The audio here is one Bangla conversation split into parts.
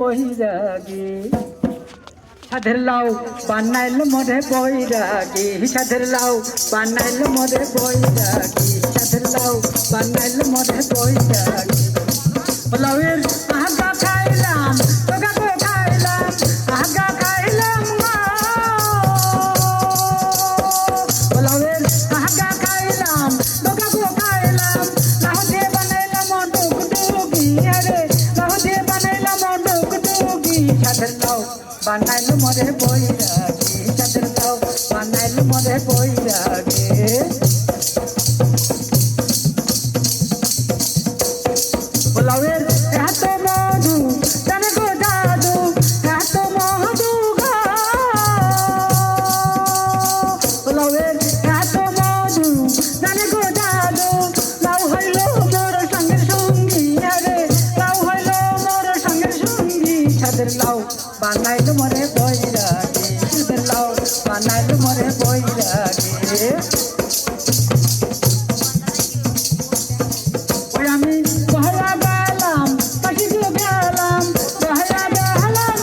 বৈরাগী সাধের লাউ বানাইল মরে বৈরাগী সাধের লাউ বানাইল মরে বৈরাগী সাধের লাউ বানাইল মরে বৈরাগী লাউয়ের আগা খাইলাম তোগা তো খাইলাম আগা খাইলাম লাউয়ের আগা খাইলাম তোগা তো খাইলাম লাউ দিয়ে বানাইলাম ডুগডুগি আরে লাউ দিয়ে বানাইলাম ডুগডুগি সাধের লাউ বানাইল মরে বৈরাগী সাধের লাউ বানাইল মরে বৈরাগী লাউয়ের এত মধু জানে গো জাদু এত মধু লাউয়ের এত মধু জানে গো জাদু লাউ হইল মোর সঙ্গের সঙ্গী আরে লাউ হইল মোর সঙ্গের সঙ্গী সাধের লাউ বানাইল মরে বৈরাগী সাধের লাউ বানাইল মরে বৈরাগী আমি বহরা গেলাম পাখি গেলাম বহরা গেলাম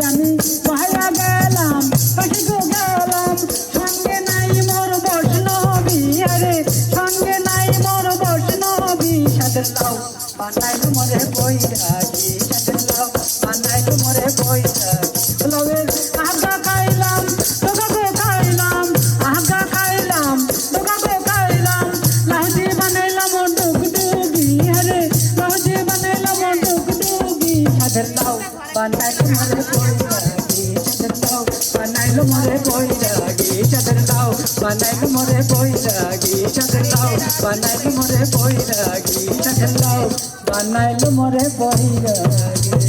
আমি বহরা গেলাম পাখি গেলাম সঙ্গে নাই মোর বৈষ্ণবী আরে সঙ্গে নাই মোর বৈষ্ণবী সাধের লাউ বানাইল মরে বৈরাগী সাধের লাউ বানাইল মরে বৈরাগী লাউয়ের আগা খাইলাম তোগা গো খাইলাম আগা খাইলাম তোগা গো খাইলাম লাউ দিয়ে বানাইলাম ডুগডুগি আরে লাউ দিয়ে বানাইলাম ডুগডুগি সাধের লাউ বানাইল মরে বৈরাগী সাধের লাউ বানাইল মরে বৈরাগী সাধের লাউ বানাইল মরে বৈরাগী সাধের লাউ বানাইল মরে বৈরাগী সাধের লাউ বানাইল মরে বৈরাগী।